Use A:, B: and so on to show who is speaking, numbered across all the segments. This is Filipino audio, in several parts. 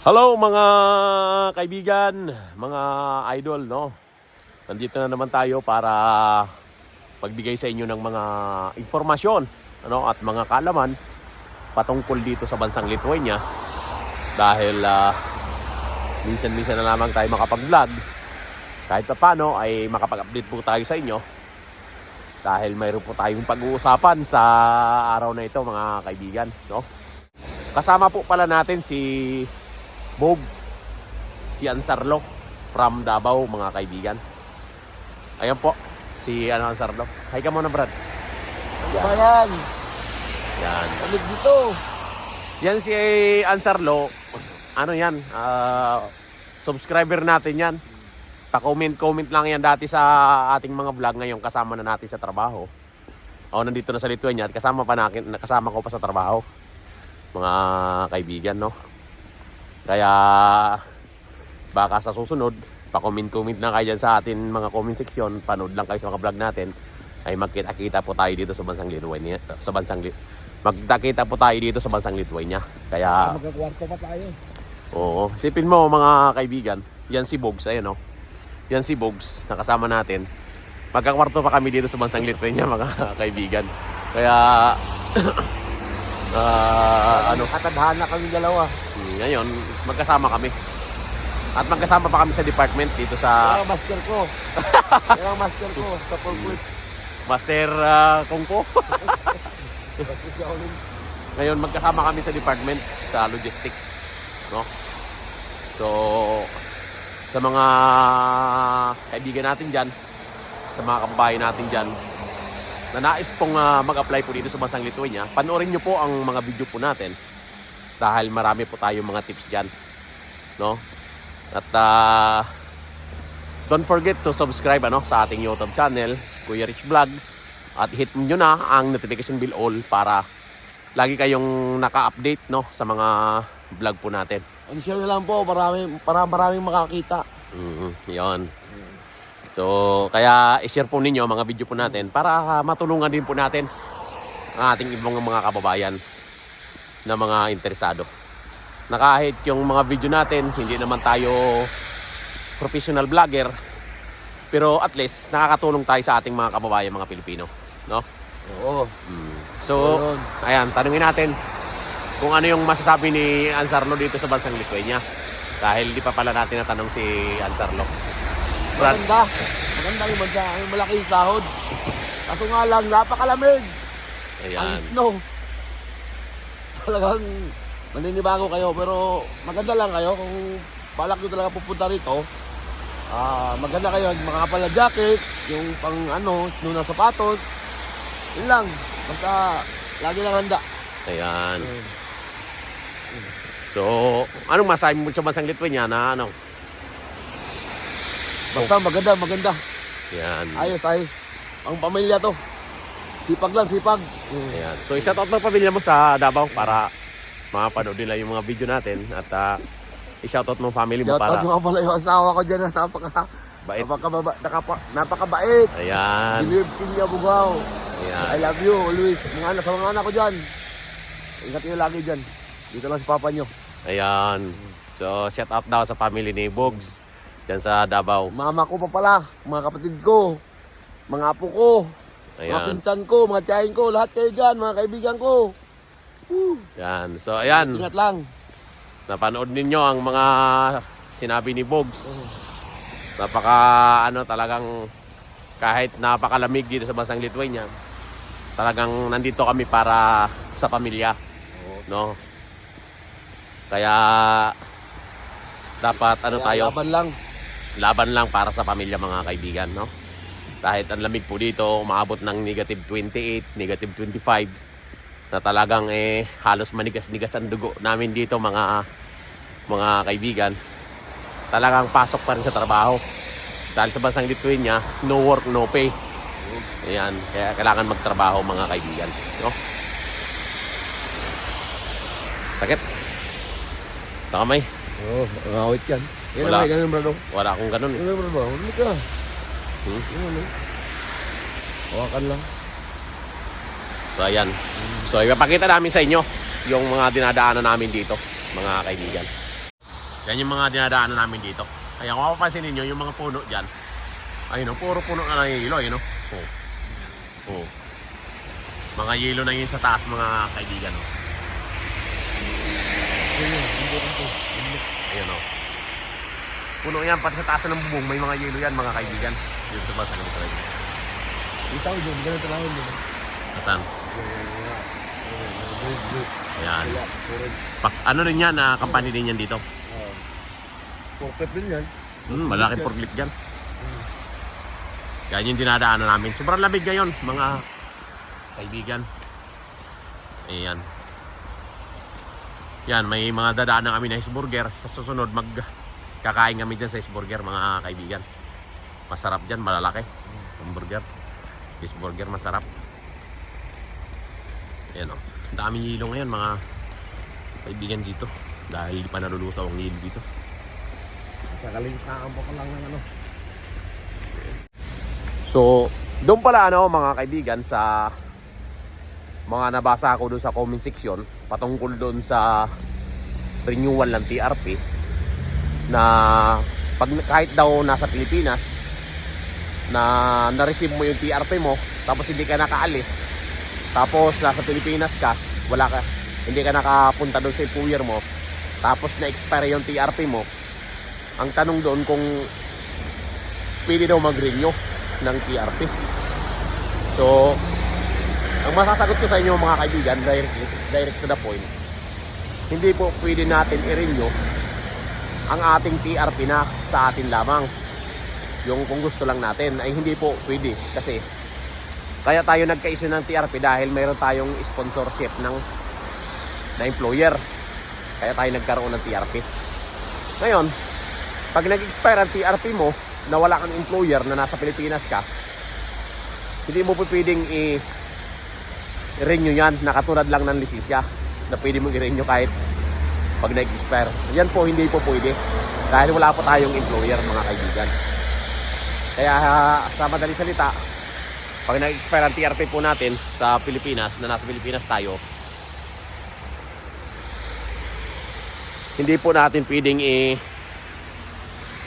A: Hello mga kaibigan, mga idol, no? Nandito na naman tayo para pagbigay sa inyo ng mga informasyon, ano, at mga kaalaman patungkol dito sa bansang Lithuania. Dahil minsan-minsan na lamang tayo makapag-vlog. Kahit pa paano ay makapag-update po tayo sa inyo. Dahil mayroon po tayong pag-uusapan sa araw na ito mga kaibigan, no? Kasama po pala natin si Bogs, si Ansarlo from Davao mga kaibigan. Ayan po, si Ansarlo. Hi ka muna, Brad.
B: Yan.
A: Yan.
B: Balik dito.
A: Yan si Ansarlo. Ano yan? Subscriber natin yan. Pa-comment lang yan dati sa ating mga vlog. Ngayon kasama na natin sa trabaho. Nandito na sa Lithuania at kasama ko pa sa trabaho. Mga kaibigan, no? Kaya baka sa susunod, pa-comment lang kayo dyan sa atin mga comment section. Panood lang kayo sa mga vlog natin. Ay magkita-kita po tayo dito sa bansang Lithuania. Magkita po tayo dito sa bansang Lithuania. Kaya
B: Magkakwarto pa tayo.
A: oo, sipin mo mga kaibigan. Yan si Bogs, ayun oh. Yan si Bogs, nakasama natin. Magkakwarto pa kami dito sa bansang Lithuania mga kaibigan. Kaya
B: Katadhana kami dalawa.
A: ngayon, magkasama kami. At magkasama pa kami sa department dito sa
B: Yung master ko. Yung master ko sa pulpit.
A: Master Kungko. Ngayon, magkasama kami sa department sa logistics, no? So, sa mga kaibigan natin dyan, sa mga kababayan natin dyan, na nais pong mag-apply po dito sa bansang Lithuania, panoorin nyo po ang mga video po natin dahil marami po tayong mga tips dyan, no? At don't forget to subscribe sa ating YouTube channel, Kuya Rich Vlogs, at hit nyo na ang notification bell all para lagi kayong naka-update, no, sa mga vlog po natin.
B: Ang share na lang po, maraming makakita.
A: Yon. So, kaya i-share po ninyo mga video po natin para matulungan din po natin ang ating ibang mga kababayan na mga interesado. Na kahit yung mga video natin, hindi naman tayo professional vlogger, pero at least nakakatulong tayo sa ating mga kababayan, mga Pilipino, no?
B: Oo.
A: So, ayan, tanungin natin kung ano yung masasabi ni Ansarlo dito sa bansang Lithuania. Dahil di pa pala natin natanong si Ansarlo. Brad.
B: Maganda yung bansa. May malaking sahod. Kaso nga lang, napakalamig. Ang
A: Ayan.
B: snow. Talagang maninibago kayo. Pero maganda lang kayo. Kung balak nyo talaga pupunta rito, maganda kayo. Makakapal na jacket, yung pang snow na sapatos. Yun lang. Basta lagi lang handa.
A: Ayan. So, anong masabi mo sa bansang Lithuania na ano?
B: Basta maganda.
A: Ayan.
B: Ayos. Ang pamilya to. Sipag lang, sipag.
A: Ayan. So, i-shoutout mo pamilya mo sa Davao para mapanood nila yung mga video natin at i-shoutout mo family mo para
B: Shoutout mga pala yung asawa ko dyan na
A: bait.
B: napakabait.
A: Ayan.
B: Believe in you, Bugaw.
A: Ayan.
B: I love you always. Sa mga anak ko dyan. Ingat nyo lagi dyan. Dito lang si papa nyo.
A: Ayan. So, shoutout daw sa family ni Bogs dyan sa Davao.
B: Mama ko pa pala. Mga kapatid ko. Mga apo ko. Mga
A: Ayan.
B: pinsan ko. Mga tiyahin ko. Lahat kayo dyan. Mga kaibigan ko.
A: Ayan. So, ayan.
B: Ingat lang.
A: Napanood ninyo ang mga sinabi ni Bogs. Napaka talagang kahit napakalamig dito sa bansang Lithuania, talagang nandito kami para sa pamilya, no? Kaya dapat tayo, laban lang para sa pamilya mga kaibigan, no? Kahit ang lamig po dito, umaabot ng negative 28, negative 25, na talagang halos manigas-nigas ang dugo namin dito mga kaibigan. Talagang pasok pa rin sa trabaho. Dahil sa bansang Lithuania, no work, no pay. Ayan, kaya kailangan magtrabaho mga kaibigan, no? Sakit. Sa kamay.
B: Oo, awit yan. Yan
A: Wala.
B: may ganun, bro.
A: Wala akong ganun.
B: Ganun, bro. Hindi ka. Hawakan lang.
A: So ayan. So ipapakita namin sa inyo yung mga dinadaanan namin dito, mga kaibigan. Yan yung mga dinadaanan namin dito. Kaya kung mapapansin ninyo, yung mga puno dyan, ayun o, puro puno na lang yung yelo, ayun o. Oh. Oh. Mga yelo na yun sa taas, mga kaibigan o. Ayun o. Puno yan, pati sa taas ng bubong, may mga yelo yan, mga kaibigan. Dito ba sa ganito talaga?
B: Itaw dyan, ganito lang yun.
A: Saan? Ayan.
B: Kaya, puro,
A: Ano rin yan, company din yan dito.
B: porket din yan.
A: Malaking forklift dyan. Yan yung dinadaanan namin. Sobrang lamig ngayon, mga kaibigan. Ayan. Yan, may mga dadaanan kami na Hesburger. Sa susunod, magkakain kami dyan sa Hesburger, mga kaibigan. Masarap dyan, malalaki. Hamburger. Hesburger, masarap. Ayan o. Ang daming hilo ngayon, mga kaibigan dito. Dahil di pa nalulusaw ang hilo dito.
B: Kakalintaan pa lang ng ano.
A: So, doon pala mga kaibigan sa mga nabasa ko doon sa comment section patungkol doon sa renewal ng TRP na kahit daw nasa Pilipinas na na-receive mo yung TRP mo tapos hindi ka nakaalis tapos nasa Pilipinas ka, hindi ka nakapunta doon sa employer mo tapos na-expire yung TRP mo, ang tanong doon kung pwede daw mag-renew ng TRP. So, ang masasagot ko sa inyo mga kaibigan, direct to the point, hindi po pwede natin i-renew ang ating TRP na sa atin lamang. Yung kung gusto lang natin ay hindi po pwede kasi kaya tayo nagka-issue ng TRP dahil mayroon tayong sponsorship na employer. Kaya tayo nagkaroon ng TRP. Ngayon, pag nag-expire ang TRP mo, na wala kang employer na nasa Pilipinas ka, hindi mo po pwedeng i-renew yan na katulad lang ng lisensya na pwede mong i-renew kahit pag nag-expire. Yan po hindi po pwede dahil wala po tayong employer mga kaibigan. Kaya sa madaling salita, pag nag-expire ang TRP po natin sa Pilipinas, na nasa Pilipinas tayo, hindi po natin pwedeng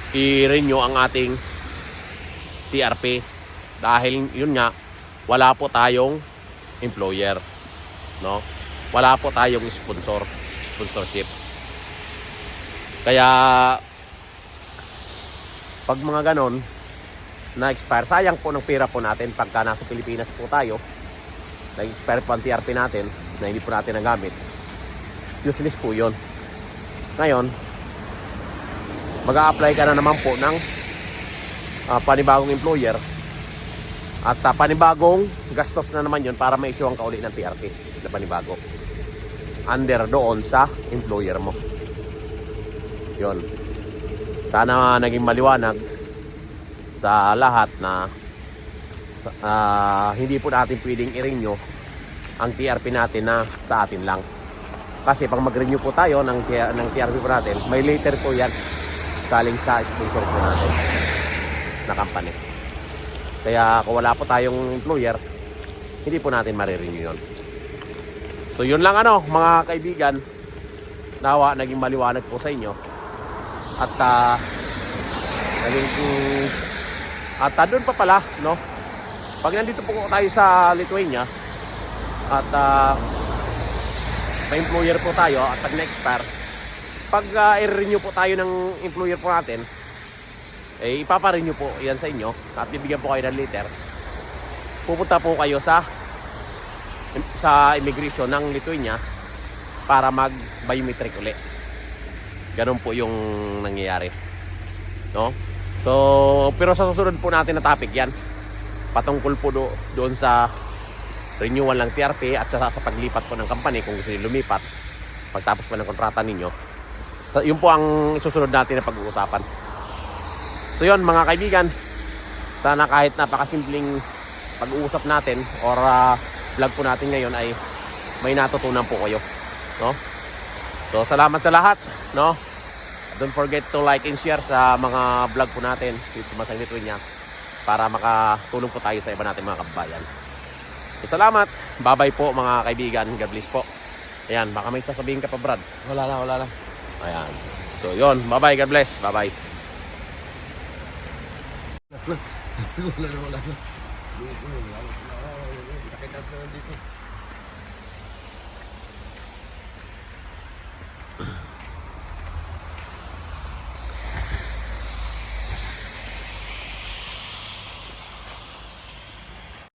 A: i-renew ang ating TRP dahil yun nga wala po tayong employer, no? Wala po tayong sponsorship. Kaya pag mga ganon na expire, sayang po ng pera po natin pagka nasa Pilipinas po tayo, na-expire po ang TRP natin na hindi po natin nagamit. Useless po yun. Ngayon, mag-a-apply ka na naman po ng panibagong employer at panibagong gastos na naman yun para ma-issue ang kauli ng TRP na panibago under doon sa employer mo. Yun. Sana naging maliwanag sa lahat na hindi po natin pwedeng i-renew ang TRP natin na sa atin lang. Kasi pag mag-renew po tayo ng TRP po natin, may later po yan galing sa sponsor po natin na company. Kaya kung wala po tayong employer, hindi po natin marirenew yun. So yun lang mga kaibigan, nawa naging maliwanag po sa inyo. At doon pa pala, no? Pag nandito po tayo sa Lithuania at may employer po tayo at pag na-expire, pag i-renew po tayo ng employer po natin, ipapa-renew po yan sa inyo at bibigyan po kayo ng letter. Pupunta po kayo sa immigration ng Lithuania para mag-biometric uli. Ganun po yung nangyayari, no? So, pero sa susunod po natin na topic yan, patungkol po doon sa renewal ng TRP at sa paglipat po ng company kung gusto niyo lumipat pagtapos pa ng kontrata ninyo. So, yun po ang susunod natin na pag-uusapan. So yun mga kaibigan, sana kahit napakasimpleng pag-uusap natin or vlog po natin ngayon ay may natutunan po kayo, no? So salamat sa lahat, no? Don't forget to like and share sa mga vlog po natin dito sa Lithuania para makatulong po tayo sa iba natin mga kababayan. So salamat, bye-bye po mga kaibigan, God bless po. Ayan, baka may sasabihin ka pa Brad.
B: Wala na.
A: Ayan. So yon, bye-bye, God bless, bye-bye.
B: Wala na. Dito, wala na. Sakit na dito.